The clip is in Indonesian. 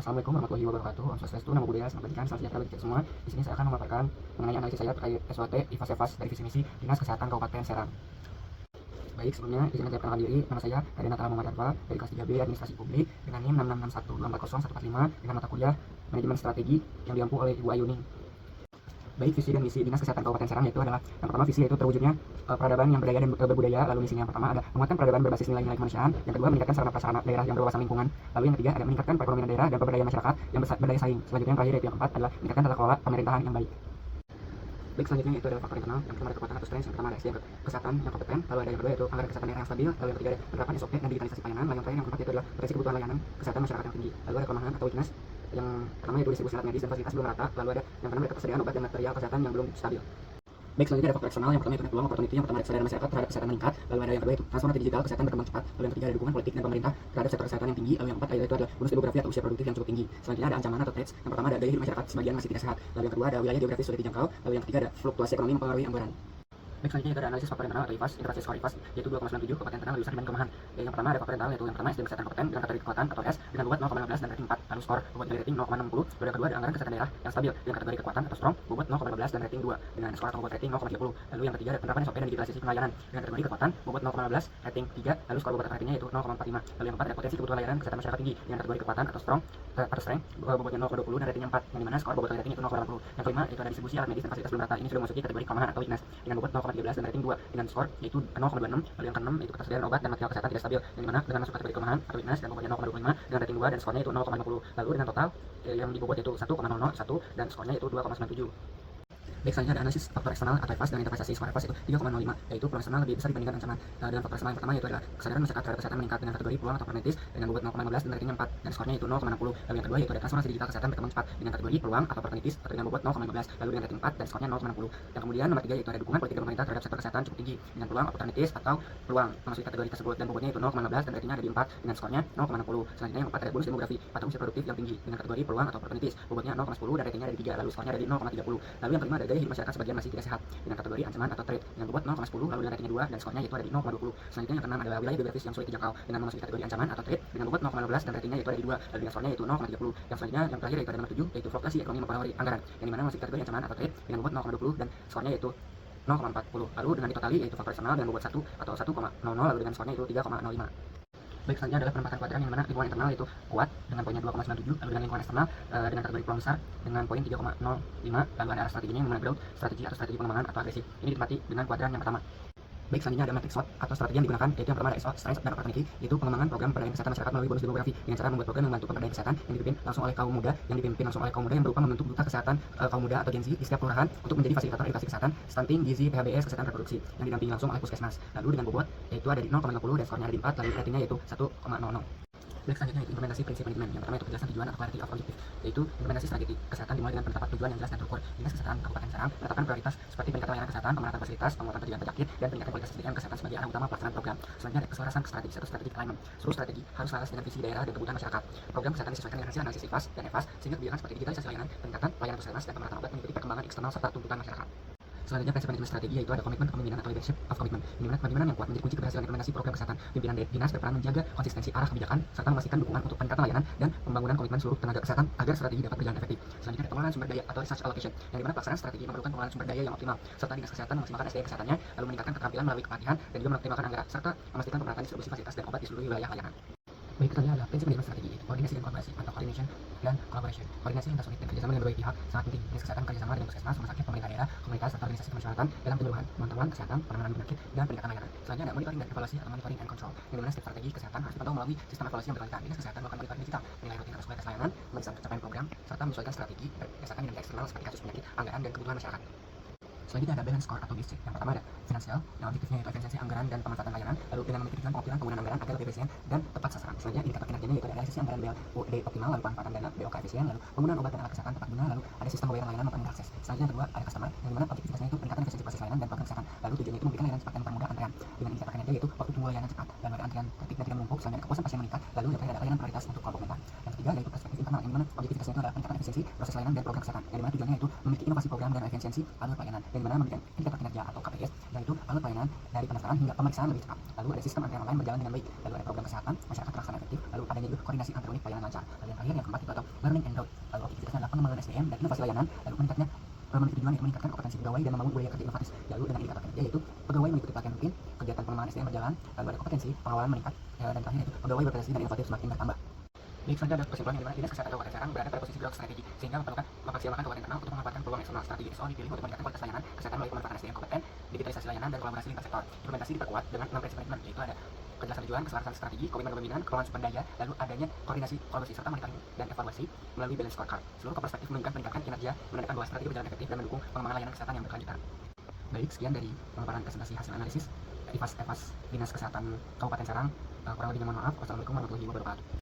Assalamualaikum warahmatullahi wabarakatuh. Om Swastiastu, Namo Buddhaya, Salam Kebajikan, salam sejahtera bagi kita semua. Di sini saya akan memaparkan mengenai analisis saya terkait SWOT IFAS dari visi misi Dinas Kesehatan Kabupaten Serang. Baik, sebelumnya izinkan saya perkenalkan diri. Nama saya Hadi Natala Muhammad Arfa dari kelas 3B Administrasi Publik dengan NIM 66612404145 dengan mata kuliah Manajemen Strategi yang diampu oleh Ibu Ayuning. Baik, visi dan misi Dinas Kesehatan Kabupaten Serang yaitu adalah yang pertama visi yaitu terwujudnya peradaban yang berdaya dan berbudaya. Lalu misinya yang pertama ada menguatkan peradaban berbasis nilai-nilai kemanusiaan. Yang kedua meningkatkan sarana prasarana daerah yang berwawasan lingkungan. Lalu yang ketiga ada meningkatkan perekonomian daerah dan pemberdayaan masyarakat yang berdaya saing. Selanjutnya yang terakhir yaitu yang keempat adalah meningkatkan tata kelola pemerintahan yang baik. Baik, selanjutnya itu adalah faktor internal. Yang pertama ada kekuatan atau strength. Yang pertama ada SDM kesehatan yang kompeten. Lalu ada yang kedua yaitu anggaran kesehatan daerah yang stabil. Lalu yang ketiga ada penerapan SOP dan digitalisasi pelayanan. Lalu yang terakhir yang keempat itu adalah potensi kebutuhan layanan kesehatan masyarakat yang tinggi. Lalu ada kelemahan atau weakness. Yang pertama yaitu distribusi alat medis dan fasilitas belum rata. Lalu ada yang pertama ada ketersediaan obat dan material kesehatan yang belum stabil. Baik, selanjutnya ada faktor eksternal. Yang pertama itu peluang opportunity. Yang pertama ada kesadaran masyarakat terhadap kesehatan meningkat. Lalu ada yang kedua itu transformasi digital, kesehatan berkembang cepat. Lalu yang ketiga ada dukungan politik dan pemerintah terhadap sektor kesehatan yang tinggi. Lalu yang keempat itu adalah bonus demografi atau usia produktif yang cukup tinggi. Selanjutnya ada ancaman atau threats. Yang pertama ada gaya hidup masyarakat sebagian masih tidak sehat. Lalu yang kedua ada wilayah geografis sulit dijangkau. Lalu yang ketiga ada fluktuasi ekonomi mempengaruhi anggaran. Baik, selanjutnya itu ada analisis faktor internal atau IFAS, interaksi skor IFAS yaitu 2,97 kabupaten Serang lebih besar dibanding kelemahan. Yang pertama ada faktor internal yaitu yang pertama SDM kesehatan kompeten dengan kategori kekuatan atau S dengan bobot 0,15 dan rating 4. Lalu skor bobot dari rating 0,60. Lalu yang kedua ada anggaran kesehatan daerah yang stabil dengan kategori kekuatan atau strong bobot 0,15 dan rating 2 dengan skor atau bobot rating 0,30. Lalu yang ketiga ada penerapan SOP dan digitalisasi pelayanan dengan kategori kekuatan bobot 0,15 rating 3. Lalu skor bobot ratingnya yaitu 0,45. Lalu yang keempat ada potensi kebutuhan layanan kesehatan masyarakat tinggi dengan kategori kekuatan atau strong atau strength bobotnya 0,20 dan ratingnya 4 yang dimana skor bobot ratingnya itu 0,80. Yang kelima itu ada distribusi alat medis dan fasilitas belum rata. Ini sudah memasuki kategori kelemahan atau weakness dengan bobot 0,13 dan rating 2 dengan skor yaitu 0,26. Lalu yang keenam itu ketersediaan obat dan material kesehatan tidak stabil yang dimana dengan masuk kategori kelemahan atau weakness dan bobotnya 0,25 dengan rating 2 dan skornya itu 0,50. Lalu dengan total yang dibobot yaitu 1,001 dan skornya itu 2,97. Baik, selanjutnya ada analisis faktor eksternal atau IFAS dengan interpretasi skor IFAS itu 3,05 yaitu peluang eksternal lebih besar dibandingkan ancaman. Dengan faktor eksternal yang pertama yaitu adalah kesadaran masyarakat terhadap kesehatan meningkat dengan kategori peluang atau opportunities dengan bobot 0,15 dan ratingnya 4 dan skornya itu 0,60. Lalu yang kedua yaitu ada transformasi digital kesehatan berkembang cepat dengan kategori peluang atau opportunities atau dengan bobot 0,15 lalu dengan rating 4 dan skornya 0,60. Dan kemudian nomor 3 yaitu ada dukungan politik dan pemerintah terhadap sektor kesehatan cukup tinggi dengan peluang opportunities atau peluang memasuki kategori tersebut dan bobotnya itu 0,15 dan ratingnya ada di 4 dengan skornya 0,60. Selanjutnya yang keempat ada bonus demografi atau usia produktif yang tinggi dengan kategori peluang atau opportunities bobotnya 0,10 dan ratingnya ada di 3 lalu skornya ada di 0,30. Lalu yang kelima ada gaya hidup masyarakat sebagian masih tidak sehat dengan kategori ancaman atau threat dengan bobot 0,10 lalu dengan ratingnya 2 dan skornya itu ada di 0,20. Selanjutnya yang keenam adalah wilayah geografis yang sulit dijangkau dengan memasuki kategori ancaman atau threat dengan bobot 0,15 dan ratingnya itu ada di 2 lalu dengan skornya itu 0,30. Yang selanjutnya yang terakhir yaitu ada nomor 7 yaitu fluktuasi ekonomi mempengaruhi anggaran yang dimana memasuki kategori ancaman atau threat dengan bobot 0,20 dan skornya itu 0,40. Lalu dengan ditotali yaitu faktor eksternal dengan bobot 1 atau 1,00 lalu dengan skornya itu 3,05. Baik, selanjutnya adalah penempatan kuadran yang mana lingkungan internal itu kuat dengan poinnya 2,97 lalu dengan lingkungan eksternal dengan kategori peluang besar dengan poin 3,05 lalu ada arah strateginya yang mana growth strategi atau strategi pengembangan atau agresif. Ini ditempati dengan kuadran yang pertama. Baik, selanjutnya ada matrix SWOT atau strategi yang digunakan yaitu yang pertama ada SWOT, strength dan opportunity yaitu pengembangan program pemberdayaan kesehatan masyarakat melalui bonus demografi dengan cara membuat program yang membantu pemberdayaan kesehatan yang dipimpin langsung oleh kaum muda yang berupa membentuk duta kesehatan kaum muda atau Gen Z di setiap kelurahan untuk menjadi fasilitator edukasi kesehatan stunting, gizi, PHBS, kesehatan reproduksi yang didampingi langsung oleh puskesmas. Lalu dengan bobot yaitu ada di 0,50 dan skornya ada di 4 lalu ratingnya yaitu 1,00. Baik, selanjutnya itu implementasi prinsip manajemen. Yang pertama itu kejelasan tujuan atau clarity of objective yaitu implementasi strategi kesehatan dimulai dengan penetapan tujuan yang jelas dan terukur. Dinas Kesehatan Kabupaten Serang menetapkan prioritas seperti peningkatan layanan kesehatan, pemerataan fasilitas, penguatan pencegahan penyakit dan peningkatan kualitas SDM kesehatan sebagai arah utama pelaksanaan program. Selanjutnya ada keselarasan strategi atau strategic alignment. Seluruh strategi harus selaras dengan visi daerah dan kebutuhan masyarakat. Program kesehatan disesuaikan dengan hasil analisis IFAS dan EFAS sehingga kebijakan seperti digitalisasi layanan, peningkatan pelayanan puskesmas dan pemerataan obat mengikuti perkembangan eksternal serta tuntutan masyarakat. Selanjutnya prinsip manajemen strategi yaitu ada komitmen kepemimpinan atau leadership of commitment. Di mana kepemimpinan yang kuat menjadi kunci keberhasilan implementasi program kesehatan. Pimpinan dinas berperan menjaga konsistensi arah kebijakan serta memastikan dukungan untuk peningkatan layanan dan pembangunan komitmen seluruh tenaga kesehatan agar strategi dapat berjalan efektif. Selanjutnya ada pengelolaan sumber daya atau resource allocation yang dimana pelaksanaan strategi memerlukan pengelolaan sumber daya yang optimal serta dinas kesehatan memaksimalkan SDM kesehatannya lalu meningkatkan keterampilan melalui kepelatihan dan juga mengoptimalkan anggaran serta memastikan pemerataan distribusi fasilitas dan obat di seluruh wilayah layanan. Baik, kita lihat adalah prinsip manajemen strategi yaitu koordinasi dan kolaborasi atau coordination dan collaboration. Koordinasi lintas unit dan kerjasama dengan berbagai pihak sangat penting. Dinas kesehatan kerjasama dengan puskesmas, rumah sakit, pemerintah daerah, komunitas serta organisasi kemasyarakatan dalam penyuluhan, pemantauan kesehatan, penanganan penyakit dan peningkatan layanan. Selanjutnya ada monitoring dan evaluasi atau monitoring and control yang dimana setiap strategi kesehatan harus dipantau melalui sistem evaluasi yang berkelanjutan. Dinas kesehatan melakukan monitoring digital, menilai rutin atas kualitas layanan, memeriksa pencapaian program serta menyesuaikan strategi berdasarkan dinamika eksternal seperti kasus penyakit, anggaran dan kebutuhan masyarakat. Selanjutnya ada balance score atau BSC. Yang pertama ada finansial, yang objektifnya yaitu efisiensi anggaran dan pemanfaatan layanan, lalu dengan memikirkan pengoptimalan penggunaan anggaran agar lebih efisien dan tepat sasaran. Selanjutnya indikator kinerjanya yaitu ada analisis anggaran BLUD optimal, lalu pemanfaatan dana BOK efisien, lalu penggunaan obat dan alat kesehatan tepat guna, lalu ada sistem pembayaran layanan maupun akses. Selanjutnya yang kedua ada customer, yang dimana objektivitasnya itu peningkatan efisiensi proses layanan dan program kesehatan. Lalu tujuannya itu memberikan layanan cepat dan mempermudah antrean. Dengan indikator kinerja yaitu waktu tunggu layanan cepat, lalu ada antrian tertib dan tidak menumpuk, selanjutnya kepuasan pasien meningkat, lalu yang terakhir ada layanan prioritas untuk kelompok rentan. Yang ketiga yaitu perspektif internal, yang dimana objektivitasnya itu adalah peningkatan efisiensi proses layanan dan program kesehatan. Yang dimana tujuannya itu memiliki inovasi program dan efisiensi alur pelayanan. Dan yang dimana memberikan indikator kinerja atau KPIs, yaitu alur pelayanan dari pendaftaran hingga pemeriksaan lebih cepat. Lalu ada sistem antrian online berjalan dengan baik, lalu ada program kesehatan masyarakat terlaksana efektif, lalu adanya juga koordinasi antar unit pelayanan lancar. Lalu yang terakhir yang keempat itu atau learning and growth. Lalu aktivitasnya adalah pengembangan SDM dan inovasi layanan, lalu meningkatnya memiliki tujuan yaitu meningkatkan kompetensi pegawai dan membangun budaya kerja inovatif. Lalu dengan indikator kinerja yaitu pegawai mengikuti pelatihan rutin, kegiatan pengembangan SDM berjalan, lalu ada kompetensi pengawalan meningkat, dan terakhir yaitu pegawai berprestasi dan inovatif semakin bertambah. Baik, selanjutnya ada kesimpulan yang dimana Dinas Kesehatan Kabupaten Serang berada pada posisi growth strategi sehingga memerlukan memaksimalkan Kabupaten Kenal untuk memanfaatkan peluang eksternal. Strategi XO dipilih untuk meningkatkan kualitas layanan kesehatan melalui pemanfaatan SDM kompeten, digitalisasi layanan, dan kolaborasi lintas sektor. Implementasi diperkuat dengan 6 prinsip manajemen, yaitu ada kejelasan tujuan, keselarasan strategi, komitmen kepemimpinan, kepemimpinan sumber daya, lalu adanya koordinasi, kolaborasi, serta monitoring dan evaluasi melalui balance scorecard. Seluruh perspektif meningkatkan kinerja, menandakan bahwa strategi berjalan efektif dan mendukung pengembangan layanan kesehatan yang berkelanjutan. Baik, sekian dari pemaparan presentasi hasil analisis IFAS Dinas Kesehatan Kabupaten Serang. Kurang lebihnya mohon maaf. Wassalamualaikum warahmatullahi wabarakatuh.